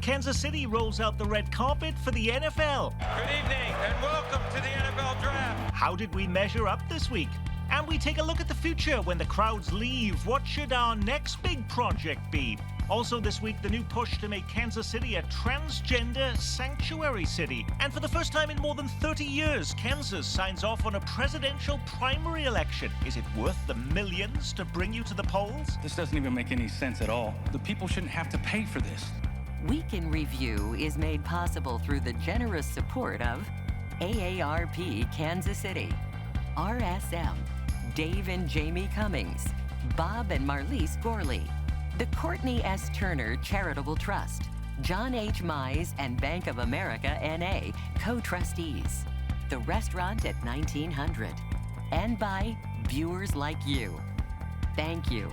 Kansas City rolls out the red carpet for the NFL. Good evening and welcome to the NFL Draft. How did we measure up this week? And we take a look at the future when the crowds leave. What should our next big project be? Also this week, the new push to make Kansas City a transgender sanctuary city. And for the first time in more than 30 years, Kansas signs off on a presidential primary election. Is it worth the millions to bring you to the polls? This doesn't even make any sense at all. The people shouldn't have to pay for this. Week in Review is made possible through the generous support of AARP Kansas City, RSM, Dave and Jamie Cummings, Bob and Marlise Gorley, the Courtney S. Turner Charitable Trust, John H. Mize and Bank of America N.A. co-trustees, the restaurant at 1900, and by viewers like you. Thank you.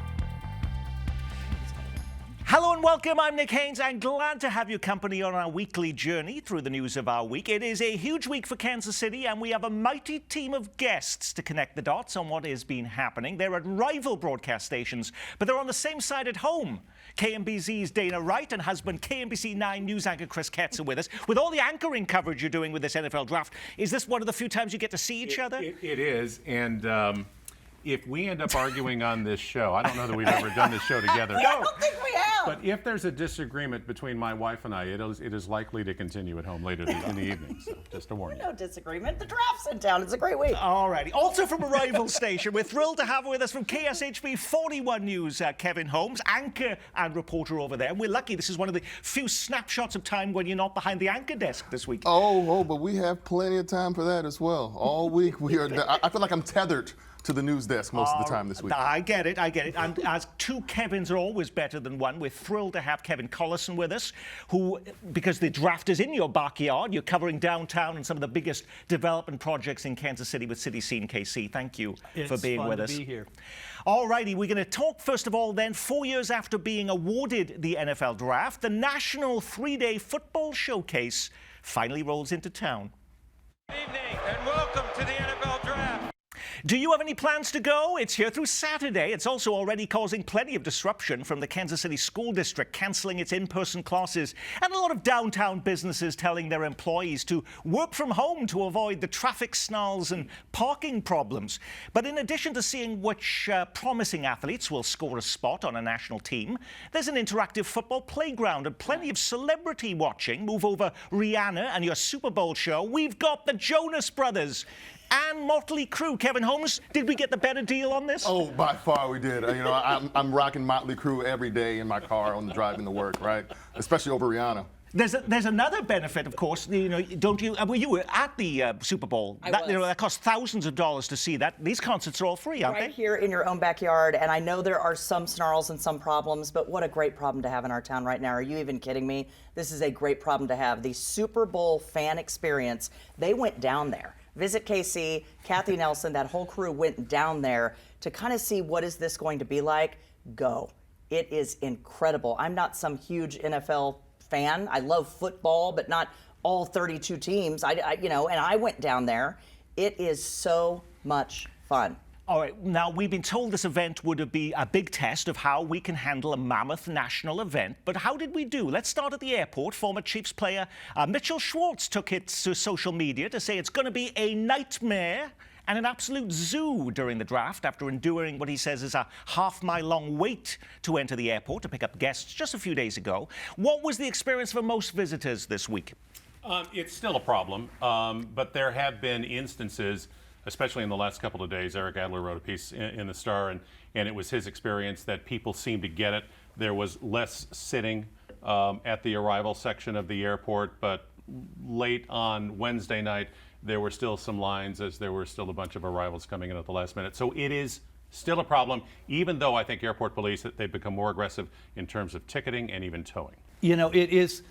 Hello and welcome, I'm Nick Haynes and glad to have your company on our weekly journey through the news of our week. It is a huge week for Kansas City and we have a mighty team of guests to connect the dots on what has been happening. They're at rival broadcast stations, but they're on the same side at home. KMBZ's Dana Wright and husband KMBC 9 news anchor Chris Ketz are with us. With all the anchoring coverage you're doing with this NFL draft, is this one of the few times you get to see each other? It is, and if we end up arguing on this show, I don't know that we've ever done this show together. I don't think we have. But if there's a disagreement between my wife and I, it is likely to continue at home later in the evening. So just to warn you. No disagreement. The draft's in town. It's a great week. All righty. Also from a rival station, we're thrilled to have with us from KSHB 41 News, Kevin Holmes, anchor and reporter over there. And we're lucky this is one of the few snapshots of time when you're not behind the anchor desk this week. But we have plenty of time for that as well. All week we are. I feel like I'm tethered to the news desk most of the time this week. I get it. And as two Kevins are always better than one, we're thrilled to have Kevin Collison with us, who, because the draft is in your backyard, you're covering downtown and some of the biggest development projects in Kansas City with City Scene KC. Thank you for being with us. It's fun to be here. All righty, we're going to talk first of all then, 4 years after being awarded the NFL draft, the National 3-Day Football Showcase finally rolls into town. Good evening and welcome to the NFL Draft. Do you have any plans to go? It's here through Saturday. It's also already causing plenty of disruption from the Kansas City School District canceling its in-person classes and a lot of downtown businesses telling their employees to work from home to avoid the traffic snarls and parking problems. But in addition to seeing which promising athletes will score a spot on a national team, there's an interactive football playground and plenty of celebrity watching. Move over Rihanna and your Super Bowl show. We've got the Jonas Brothers and Motley Crue. Kevin Holmes, did we get the better deal on this? Oh, by far we did. I'm rocking Motley Crue every day in my car on the driving to work, right? Especially over Rihanna. There's another benefit, of course. Don't you? Well, you were at the Super Bowl. That cost thousands of dollars to see that. These concerts are all free, aren't Right they? here in your own backyard. And I know there are some snarls and some problems, but what a great problem to have in our town right now. Are you even kidding me? This is a great problem to have. The Super Bowl fan experience, they went down there. Visit KC, Kathy Nelson, that whole crew went down there to kind of see what is this going to be like. Go. It is incredible. I'm not some huge NFL fan. I love football, but not all 32 teams. And I went down there. It is so much fun. All right, now we've been told this event would be a big test of how we can handle a mammoth national event, but how did we do? Let's start at the airport. Former Chiefs player Mitchell Schwartz took it to social media to say it's going to be a nightmare and an absolute zoo during the draft after enduring what he says is a half-mile-long wait to enter the airport to pick up guests just a few days ago. What was the experience for most visitors this week? It's still a problem, but there have been instances, especially in the last couple of days. Eric Adler wrote a piece in the Star, and it was his experience that people seemed to get it. There was less sitting at the arrival section of the airport, but late on Wednesday night, there were still some lines as there were still a bunch of arrivals coming in at the last minute. So it is still a problem, even though I think airport police, they've become more aggressive in terms of ticketing and even towing. You know, it is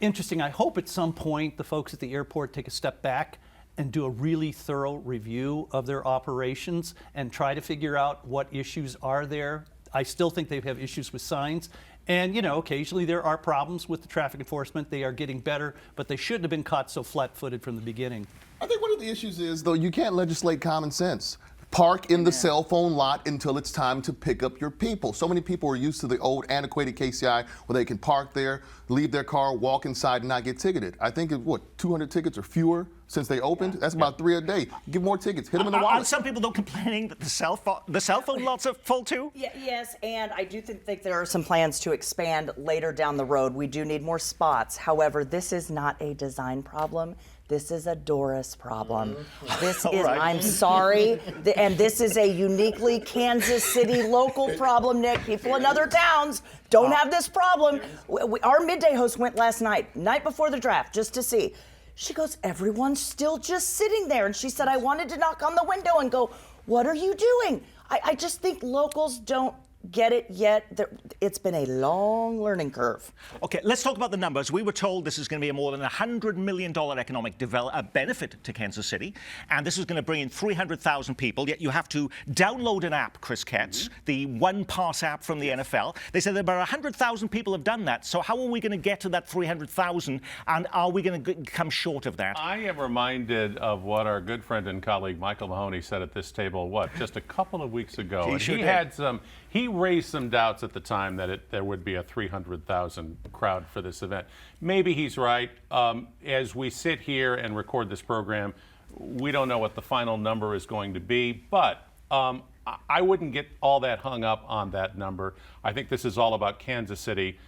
interesting. I hope at some point the folks at the airport take a step back and do a really thorough review of their operations and try to figure out what issues are there. I still think they have issues with signs. And, occasionally there are problems with the traffic enforcement. They are getting better, but they shouldn't have been caught so flat-footed from the beginning. I think one of the issues is, though, you can't legislate common sense. Park in the cell phone lot until it's time to pick up your people. So many people are used to the old antiquated KCI where they can park there, leave their car, walk inside, and not get ticketed. I think it's 200 tickets or fewer since they opened. That's about 3 a day. Give more tickets. Hit them in the wallet. Aren't some people though complaining that the cell phone lots are full too? Yes, and I do think there are some plans to expand later down the road. We do need more spots. However, this is not a design problem. This is a Doris problem. This is, I'm sorry, and this is a uniquely Kansas City local problem, Nick. People in other towns don't have this problem. Our midday host went last night before the draft, just to see. She goes, everyone's still just sitting there. And she said, I wanted to knock on the window and go, what are you doing? I just think locals don't get it yet. It's been a long learning curve. Okay, let's talk about the numbers. We were told this is going to be a more than $100 million economic benefit to Kansas City, and this is going to bring in 300,000 people. Yet you have to download an app, Chris Ketz, the One Pass app from the NFL. They said that about 100,000 people have done that. So how are we going to get to that 300,000, and are we going to come short of that? I am reminded of what our good friend and colleague Michael Mahoney said at this table, just a couple of weeks ago. He sure and did. He raised some doubts at the time that there would be a 300,000 crowd for this event. Maybe he's right. As we sit here and record this program, we don't know what the final number is going to be, but I wouldn't get all that hung up on that number. I think this is all about Kansas City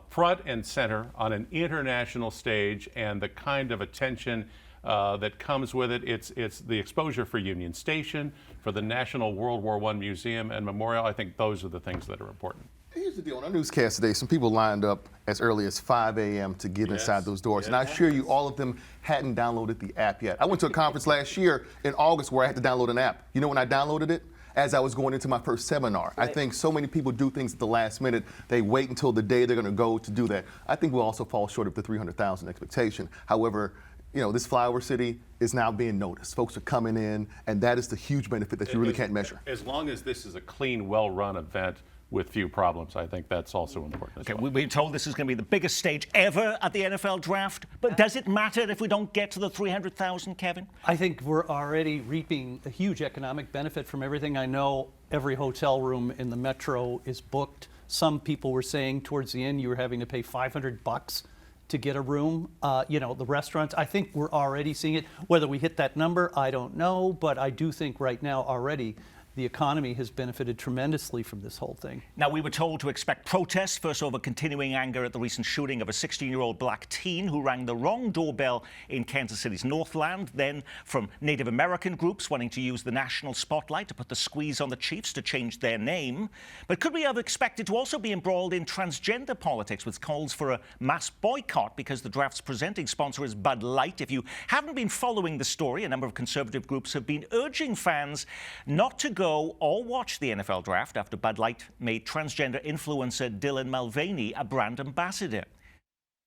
front and center on an international stage and the kind of attention that comes with it. It's the exposure for Union Station, for the National World War I Museum and Memorial. I think those are the things that are important. Here's the deal. On our newscast today, some people lined up as early as 5 a.m. to get inside those doors. And I assure you, all of them hadn't downloaded the app yet. I went to a conference last year in August where I had to download an app. You know when I downloaded it? As I was going into my first seminar. Right. I think so many people do things at the last minute. They wait until the day they're going to go to do that. I think we'll also fall short of the 300,000 expectation. However, this flyover city is now being noticed. Folks are coming in, and that is the huge benefit that you really can't measure. As long as this is a clean, well-run event with few problems, I think that's also important. Okay, we've been told this is going to be the biggest stage ever at the NFL draft, but does it matter if we don't get to the 300,000, Kevin? I think we're already reaping a huge economic benefit from everything. I know every hotel room in the metro is booked. Some people were saying towards the end you were having to pay $500 to get a room. The restaurants, I think we're already seeing it. Whether we hit that number, I don't know, but I do think right now already the economy has benefited tremendously from this whole thing. Now, we were told to expect protests, first over continuing anger at the recent shooting of a 16-year-old black teen who rang the wrong doorbell in Kansas City's Northland, then from Native American groups wanting to use the national spotlight to put the squeeze on the Chiefs to change their name. But could we have expected to also be embroiled in transgender politics with calls for a mass boycott because the draft's presenting sponsor is Bud Light? If you haven't been following the story, a number of conservative groups have been urging fans not to go or watch the NFL draft after Bud Light made transgender influencer Dylan Mulvaney a brand ambassador.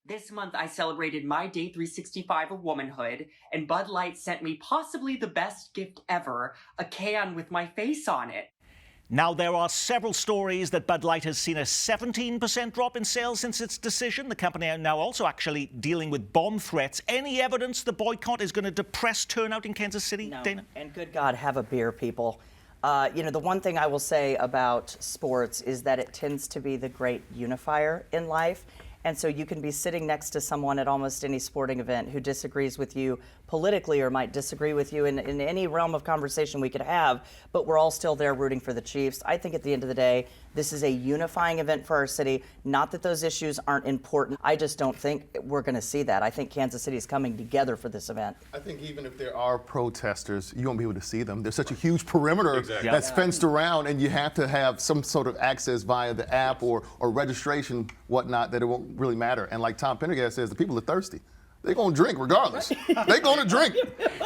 This month, I celebrated my day 365 of womanhood, and Bud Light sent me possibly the best gift ever, a can with my face on it. Now, there are several stories that Bud Light has seen a 17% drop in sales since its decision. The company are now also actually dealing with bomb threats. Any evidence the boycott is going to depress turnout in Kansas City, No. Dana? And good God, have a beer, people. The one thing I will say about sports is that it tends to be the great unifier in life. And so you can be sitting next to someone at almost any sporting event who disagrees with you politically or might disagree with you in any realm of conversation we could have, but we're all still there rooting for the Chiefs. I think at the end of the day, this is a unifying event for our city. Not that those issues aren't important. I just don't think we're going to see that. I think Kansas City is coming together for this event. I think even if there are protesters, you won't be able to see them. There's such a huge perimeter that's fenced around, and you have to have some sort of access via the app or registration, whatnot, that it won't really matter. And like Tom Pendergast says, the people are thirsty. They're going to drink regardless. They're going to drink.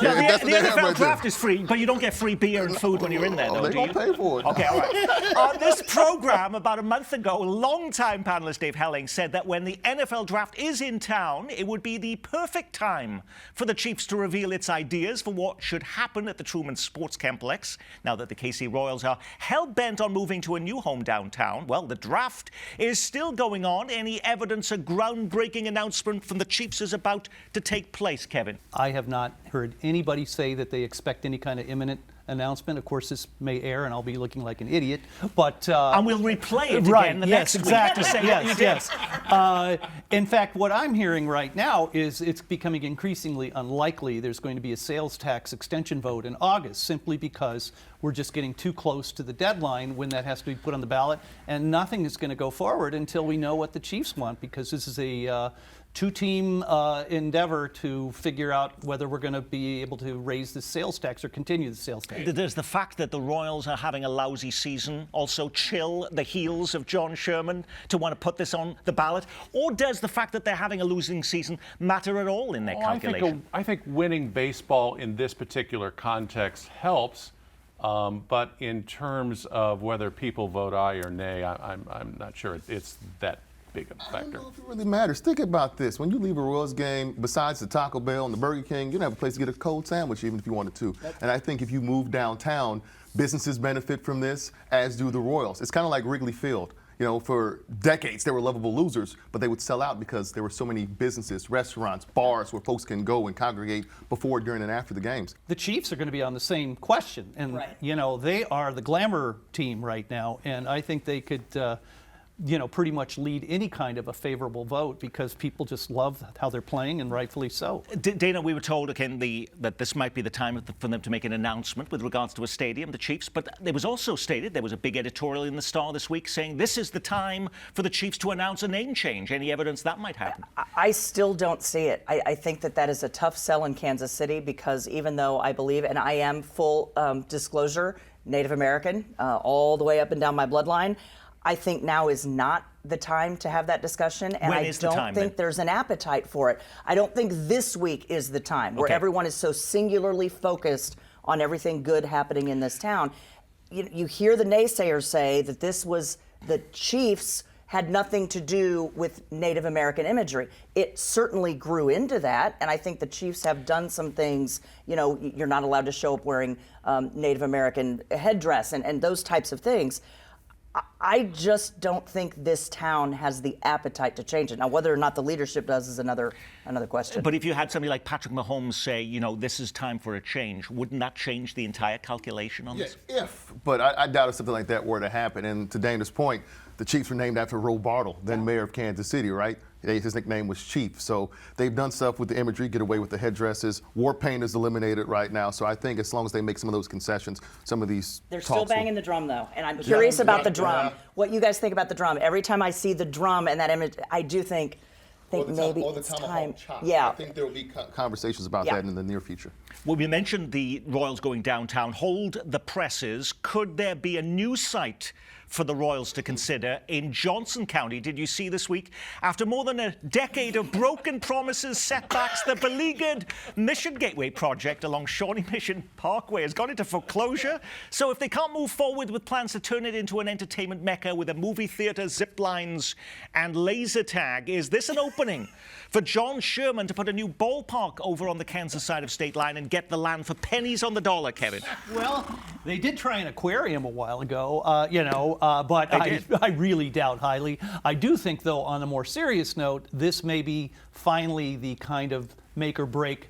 Yeah, the NFL draft is free, but you don't get free beer and food when you're in there, though, they're do you? going to pay for it. Okay, all right. On this program, about a month ago, longtime panelist Dave Helling said that when the NFL draft is in town, it would be the perfect time for the Chiefs to reveal its ideas for what should happen at the Truman Sports Complex. Now that the KC Royals are hell-bent on moving to a new home downtown, well, the draft is still going on. Any evidence a groundbreaking announcement from the Chiefs is about to take place, Kevin? I have not heard anybody say that they expect any kind of imminent announcement. Of course, this may air, and I'll be looking like an idiot. But and we'll replay it right, again the yes, next exactly. week to say what you Yes, did. yes. In fact, what I'm hearing right now is it's becoming increasingly unlikely there's going to be a sales tax extension vote in August, simply because we're just getting too close to the deadline when that has to be put on the ballot, and nothing is going to go forward until we know what the Chiefs want, because this is a two-team endeavor to figure out whether we're going to be able to raise the sales tax or continue the sales tax. Does the fact that the Royals are having a lousy season also chill the heels of John Sherman to want to put this on the ballot? Or does the fact that they're having a losing season matter at all in their calculation? I think winning baseball in this particular context helps, but in terms of whether people vote aye or nay, I'm not sure it's that big a factor. I don't know if it really matters. Think about this. When you leave a Royals game, besides the Taco Bell and the Burger King, you don't have a place to get a cold sandwich even if you wanted to. And I think if you move downtown, businesses benefit from this, as do the Royals. It's kind of like Wrigley Field. You know, for decades, they were lovable losers, but they would sell out because there were so many businesses, restaurants, bars where folks can go and congregate before, during, and after the games. The Chiefs are going to be on the same question. And, you know, they are the glamour team right now, and I think they could pretty much lead any kind of a favorable vote because people just love how they're playing, and rightfully so. Dana, we were told again that this might be the time for them to make an announcement with regards to a stadium, the Chiefs, but it was also stated, there was a big editorial in the Star this week saying this is the time for the Chiefs to announce a name change. Any evidence that might happen? I still don't see it. I think that is a tough sell in Kansas City because even though I believe, and I am full disclosure, Native American, all the way up and down my bloodline, I think now is not the time to have that discussion, and I don't think there's an appetite for it. I don't think this week is the time where everyone is so singularly focused on everything good happening in this town. You hear the naysayers say that this was the Chiefs had nothing to do with Native American imagery. It certainly grew into that, and I think the Chiefs have done some things. You know, you're not allowed to show up wearing Native American headdress and those types of things. I just don't think this town has the appetite to change it. Now, whether or not the leadership does is another question. But if you had somebody like Patrick Mahomes say, you know, this is time for a change, wouldn't that change the entire calculation on this? But I doubt if something like that were to happen. And to Dana's point, the Chiefs were named after Roe Bartle, then mayor of Kansas City, right? His nickname was Chief. So they've done stuff with the imagery, get away with the headdresses. War paint is eliminated right now. So I think as long as they make some of those concessions, some of these They're still banging the drum, though. And I'm curious about the drum. What you guys think about the drum? Every time I see the drum and that image, I do think maybe it's time. I think there will be conversations about that in the near future. Well, we mentioned the Royals going downtown. Hold the presses. Could there be a new site for the Royals to consider in Johnson County? Did you see this week? After more than a decade of broken promises, setbacks, the beleaguered Mission Gateway project along Shawnee Mission Parkway has gone into foreclosure. So if they can't move forward with plans to turn it into an entertainment mecca with a movie theater, zip lines, and laser tag, is this an opening for John Sherman to put a new ballpark over on the Kansas side of state line and get the land for pennies on the dollar, Kevin? Well, they did try an aquarium a while ago, but I really doubt highly. I do think, though, on a more serious note, this may be finally the kind of make or break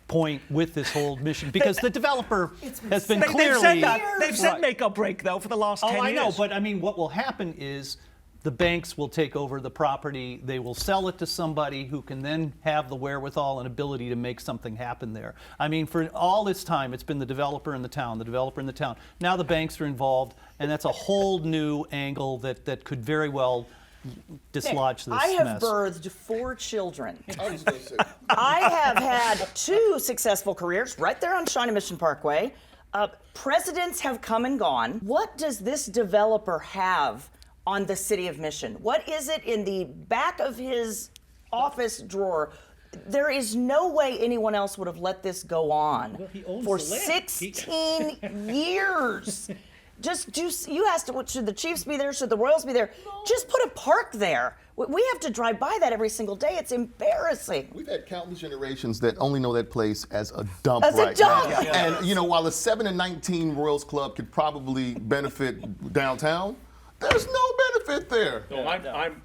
point with this whole mission, because the developer has been clearly... They've said make or break, though, for the last 10 years. Oh, I know, but I mean, what will happen is the banks will take over the property. They will sell it to somebody who can then have the wherewithal and ability to make something happen there. I mean, for all this time, it's been the developer in the town, the developer in the town. Now the banks are involved, and that's a whole new angle that could very well dislodge this mess. I have birthed 4 children. I have had 2 successful careers right there on Shawnee Mission Parkway. Presidents have come and gone. What does this developer have on the city of Mission? What is it in the back of his office drawer? There is no way anyone else would have let this go on for 16 years. You asked, should the Chiefs be there? Should the Royals be there? No. Just put a park there. We have to drive by that every single day. It's embarrassing. We've had countless generations that only know that place as a dump now. And, you know, while the 7 and 19 Royals Club could probably benefit downtown, there's no benefit fit there. Well,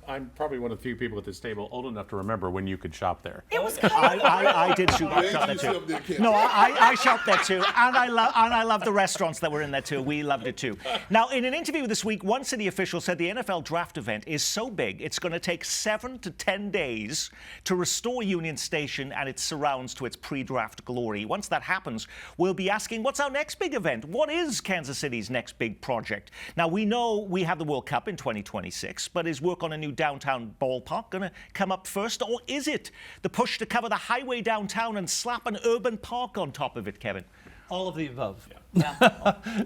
I'm probably one of the few people at this table old enough to remember when you could shop there. It was kind of I did shop there too. No, I shopped there too, and I love the restaurants that were in there too. We loved it too. Now, in an interview this week, one city official said the NFL draft event is so big it's going to take 7 to 10 days to restore Union Station and its surrounds to its pre-draft glory. Once that happens, we'll be asking, what's our next big event? What is Kansas City's next big project? Now, we know we have the World Cup in 2026, but is work on a new downtown ballpark going to come up first, or is it the push to cover the highway downtown and slap an urban park on top of it, Kevin? All of the above.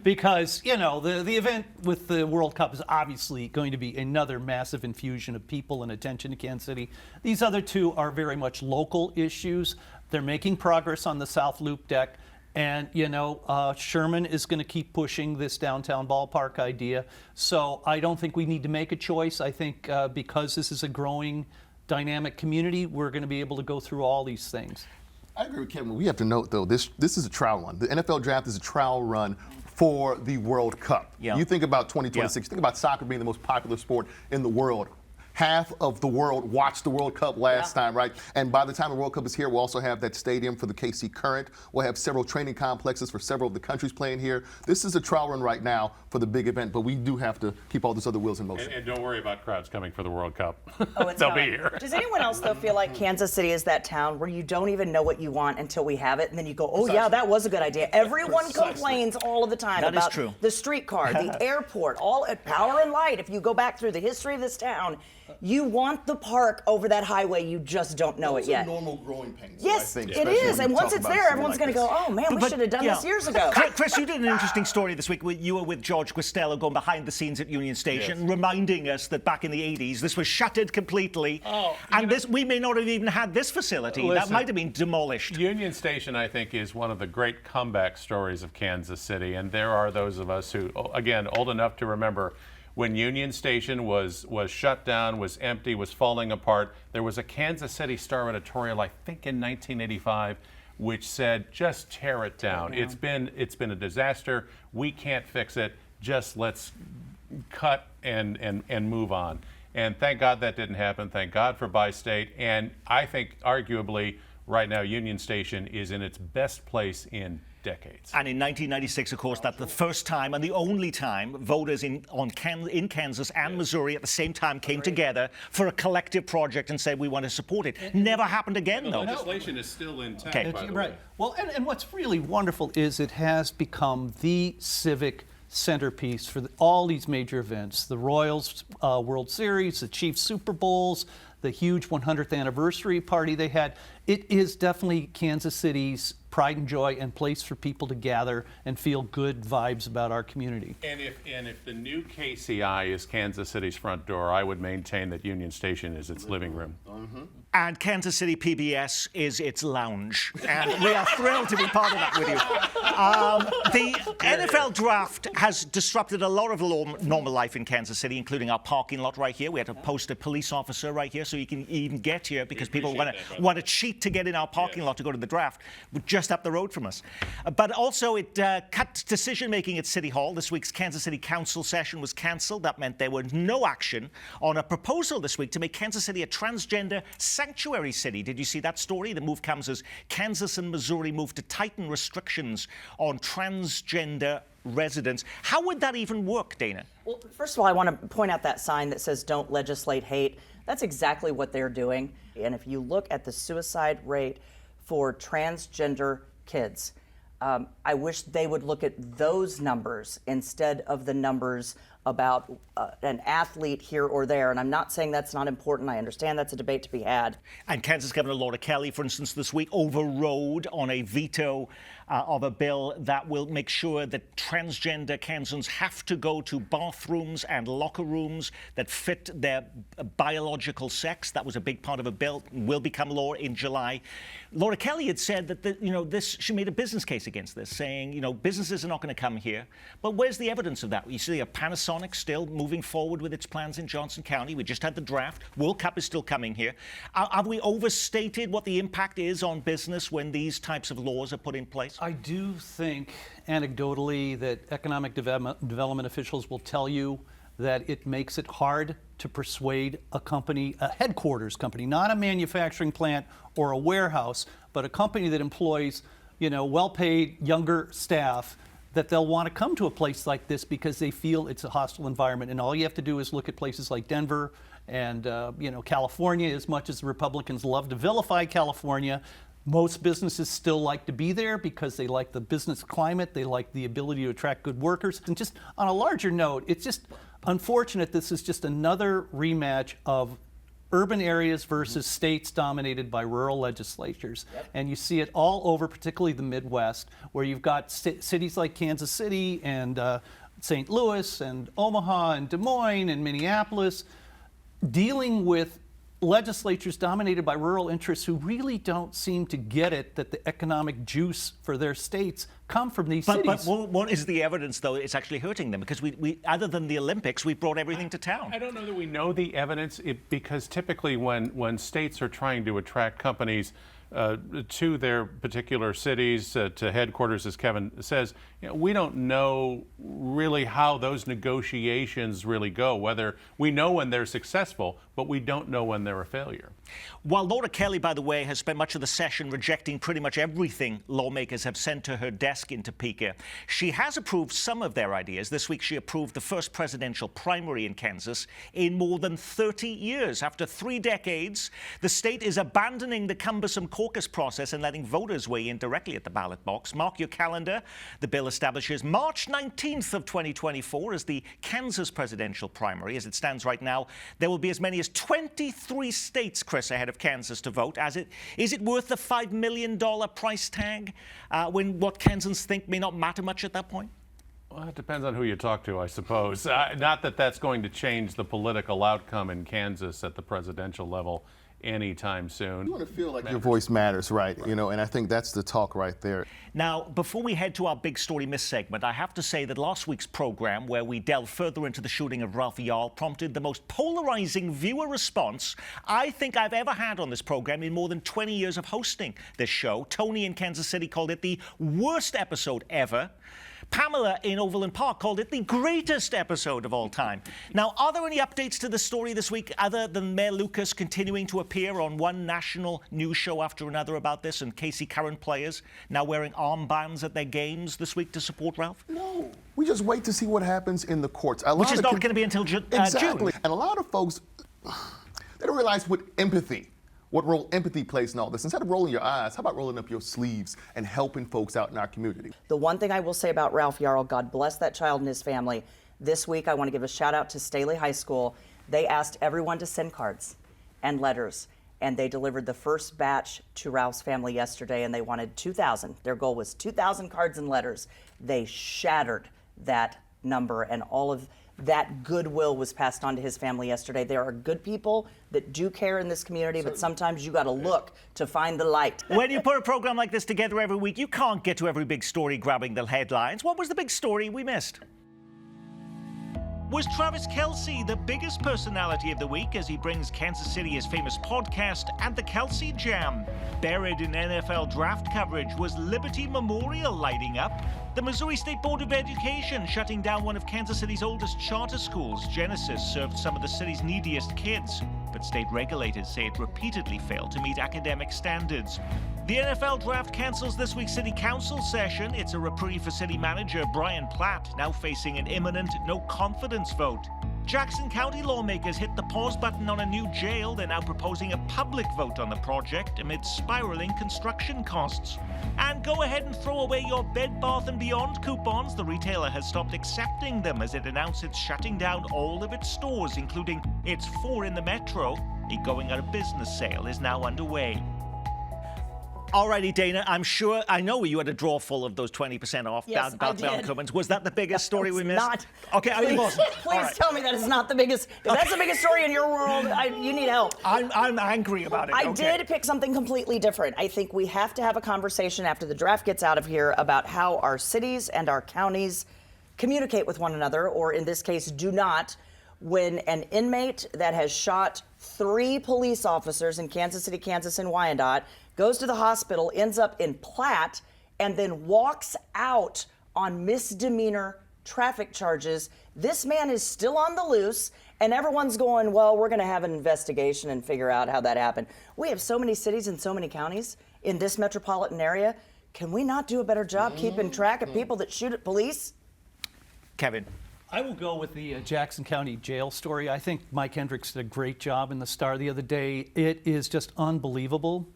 Because, you know, the event with the World Cup is obviously going to be another massive infusion of people and attention to Kansas City. These other two are very much local issues. They're making progress on the South Loop deck. And, you know, Sherman is going to keep pushing this downtown ballpark idea. So I don't think we need to make a choice. I think because this is a growing, dynamic community, we're going to be able to go through all these things. I agree with Kevin. We have to note, though, this is a trial run. The NFL draft is a trial run for the World Cup. Yeah. You think about 2026, think about soccer being the most popular sport in the world. Half of the world watched the World Cup last time, right? And by the time the World Cup is here, we'll also have that stadium for the KC Current. We'll have several training complexes for several of the countries playing here. This is a trial run right now for the big event, but we do have to keep all those other wheels in motion. And don't worry about crowds coming for the World Cup. Oh, it's They'll coming. be here. Does anyone else, though, feel like Kansas City is that town where you don't even know what you want until we have it, and then you go, oh, yeah, that was a good idea. Everyone complains all of the time That is about true. the streetcar, the airport, all power and light. If you go back through the history of this town, you want the park over that highway. You just don't know it yet. normal growing pains. Yes, I think, it especially is. when And you once talk it's about there, something everyone's like going to this. go, oh, man, we But, should have done yeah. this years ago. Chris, you did an interesting story this week. You were with George Costello going behind the scenes at Union Station, reminding us that back in the 80s, this was shuttered completely. And we may not have even had this facility. That Listen, might have been demolished. Union Station, I think, is one of the great comeback stories of Kansas City. And there are those of us who, again, old enough to remember when Union Station was shut down, was empty, was falling apart. There was a Kansas City Star editorial, I think in 1985, which said, just tear it down. It's been a disaster. We can't fix it. Just let's cut and move on. And thank God that didn't happen. Thank God for Bi-State. And I think arguably right now Union Station is in its best place in decades. And in 1996, of course, that's the first time and the only time voters in Kansas and Missouri at the same time came together for a collective project and said we want to support it. Never happened again, though. legislation is still intact, Okay. by the Right. way. Well, and what's really wonderful is it has become the civic centerpiece for all these major events. The Royals World Series, the Chiefs Super Bowls, the huge 100th anniversary party they had. It is definitely Kansas City's pride and joy and place for people to gather and feel good vibes about our community. And if the new KCI is Kansas City's front door, I would maintain that Union Station is its living room. And Kansas City PBS is its lounge. And we are thrilled to be part of that with you. The NFL draft has disrupted a lot of normal life in Kansas City, including our parking lot right here. We had to post a police officer right here so you can even get here because people want to cheat to get in our parking lot to go to the draft. We're just up the road from us. But also it cut decision-making at City Hall. This week's Kansas City Council session was cancelled. That meant there was no action on a proposal this week to make Kansas City a transgender sanctuary city. Did you see that story? The move comes as Kansas and Missouri move to tighten restrictions on transgender residents. How would that even work, Dana? Well, first of all, I want to point out that sign that says "Don't legislate hate." That's exactly what they're doing. And if you look at the suicide rate for transgender kids, I wish they would look at those numbers instead of the numbers about an athlete here or there. And I'm not saying that's not important. I understand that's a debate to be had. And Kansas Governor Laura Kelly, for instance, this week overrode on a veto of a bill that will make sure that transgender Kansans have to go to bathrooms and locker rooms that fit their biological sex. That was a big part of a bill, will become law in July. Laura Kelly had said that she made a business case against this, saying businesses are not going to come here. But where's the evidence of that? You see a Panasonic still moving forward with its plans in Johnson County. We just had the draft. World Cup is still coming here. Have we overstated what the impact is on business when these types of laws are put in place? I do think, anecdotally, that economic development officials will tell you that it makes it hard to persuade a company, a headquarters company, not a manufacturing plant or a warehouse, but a company that employs, well-paid younger staff, that they'll want to come to a place like this because they feel it's a hostile environment. And all you have to do is look at places like Denver and California. As much as the Republicans love to vilify California, most businesses still like to be there because they like the business climate, they like the ability to attract good workers. And just on a larger note, it's just unfortunate this is just another rematch of urban areas versus states dominated by rural legislatures. And you see it all over, particularly the Midwest, where you've got cities like Kansas City and St. Louis and Omaha and Des Moines and Minneapolis dealing with legislatures dominated by rural interests who really don't seem to get it that the economic juice for their states come from these cities. But what is the evidence, though, it's actually hurting them? Because we other than the Olympics, we've brought everything to town. I don't know that we know the evidence because typically when states are trying to attract companies to their particular cities, to headquarters, as Kevin says, we don't know really how those negotiations really go. Whether we know when they're successful, but we don't know when they're a failure. While Laura Kelly, by the way, has spent much of the session rejecting pretty much everything lawmakers have sent to her desk in Topeka, she has approved some of their ideas. This week, she approved the first presidential primary in Kansas in more than 30 years. After 3 decades, the state is abandoning the cumbersome caucus process and letting voters weigh in directly at the ballot box. Mark your calendar. The bill establishes March 19th of 2024 as the Kansas presidential primary. As it stands right now, there will be as many as 23 states, Chris, ahead of Kansas to vote. Is it worth the $5 million price tag when what Kansans think may not matter much at that point? Well, it depends on who you talk to, I suppose. Not that that's going to change the political outcome in Kansas at the presidential level anytime soon. You want to feel like your voice matters, right? And I think that's the talk right there. Now, before we head to our Big Story Miss segment, I have to say that last week's program, where we delved further into the shooting of Ralph Yarl, prompted the most polarizing viewer response I think I've ever had on this program in more than 20 years of hosting this show. Tony in Kansas City called it the worst episode ever. Pamela in Overland Park called it the greatest episode of all time. Now, are there any updates to the story this week other than Mayor Lucas continuing to appear on one national news show after another about this, and Casey Curran players now wearing armbands at their games this week to support Ralph? No. We just wait to see what happens in the courts. Which is not going to be until June. Exactly. And a lot of folks, they don't realize what role empathy plays in all this. Instead of rolling your eyes, how about rolling up your sleeves and helping folks out in our community? The one thing I will say about Ralph Yarl, God bless that child and his family. This week, I want to give a shout out to Staley High School. They asked everyone to send cards and letters, and they delivered the first batch to Ralph's family yesterday, and they wanted 2,000. Their goal was 2,000 cards and letters. They shattered that number, and all of that goodwill was passed on to his family yesterday. There are good people that do care in this community, but sometimes you got to look to find the light. When you put a program like this together every week, you can't get to every big story grabbing the headlines. What was the big story we missed? Was Travis Kelce the biggest personality of the week as he brings Kansas City his famous podcast and the Kelce Jam? Buried in NFL draft coverage was Liberty Memorial lighting up. The Missouri State Board of Education shutting down one of Kansas City's oldest charter schools. Genesis served some of the city's neediest kids, but state regulators say it repeatedly failed to meet academic standards. The NFL draft cancels this week's city council session. It's a reprieve for city manager Brian Platt, now facing an imminent no confidence vote. Jackson County lawmakers hit the pause button on a new jail. They're now proposing a public vote on the project amid spiraling construction costs. And go ahead and throw away your Bed Bath & Beyond coupons. The retailer has stopped accepting them as it announced it's shutting down all of its stores, including its 4 in the metro. A going out of business sale is now underway. Alrighty, Dana, I know you had a drawer full of those 20% off Yes, bound coupons. Was that the biggest story we missed? Not. Okay, Please, it wasn't. please tell me that is not the biggest. If that's the biggest story in your world, you need help. I'm angry about it. I okay. did pick something completely different. I think we have to have a conversation after the draft gets out of here about how our cities and our counties communicate with one another, or in this case, do not, when an inmate that has shot 3 police officers in Kansas City, Kansas, and Wyandotte goes to the hospital, ends up in Platt, and then walks out on misdemeanor traffic charges. This man is still on the loose, and everyone's going, well, we're going to have an investigation and figure out how that happened. We have so many cities and so many counties in this metropolitan area. Can we not do a better job keeping track of people that shoot at police? Kevin. I will go with the Jackson County jail story. I think Mike Hendricks did a great job in the Star the other day. It is just unbelievable,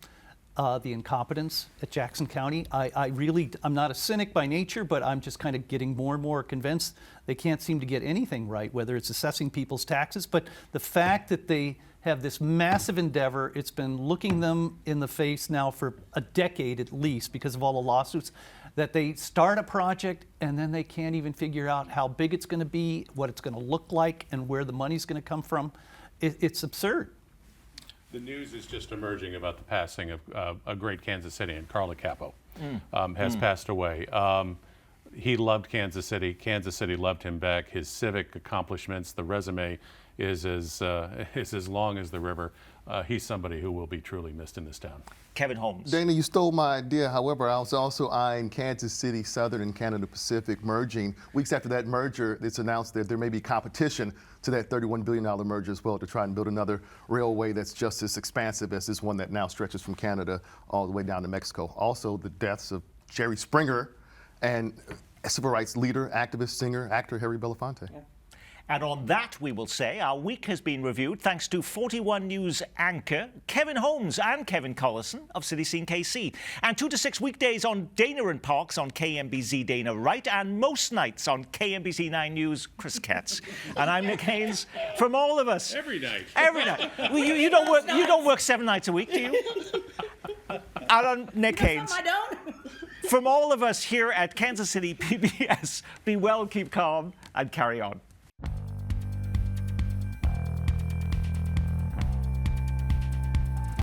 the incompetence at Jackson County. I'm not a cynic by nature, but I'm just kind of getting more and more convinced they can't seem to get anything right, whether it's assessing people's taxes. But the fact that they have this massive endeavor, it's been looking them in the face now for a decade at least because of all the lawsuits, that they start a project and then they can't even figure out how big it's going to be, what it's going to look like, and where the money's going to come from. It's absurd. The news is just emerging about the passing of a great Kansas City, and Carla Capo has passed away. He loved Kansas City. Kansas City loved him back. His civic accomplishments, the resume is as long as the river. He's somebody who will be truly missed in this town. Kevin Holmes. Dana, you stole my idea. However, I was also eyeing Kansas City Southern and Canada Pacific merging. Weeks after that merger, it's announced that there may be competition to that $31 billion merger as well to try and build another railway that's just as expansive as this one that now stretches from Canada all the way down to Mexico. Also, the deaths of Jerry Springer and civil rights leader, activist, singer, actor Harry Belafonte. Yeah. And on that, we will say, our week has been reviewed thanks to 41 News anchor Kevin Holmes and Kevin Collison of City Scene KC. And 2 to 6 weekdays on Dana and Parks on KMBZ Dana Wright, and most nights on KMBZ 9 News, Chris Katz. And I'm Nick Haynes. From all of us. Every night. Every night. Well, you don't work 7 nights a week, do you? And I'm Nick Haynes. I don't. From all of us here at Kansas City PBS, be well, keep calm, and carry on.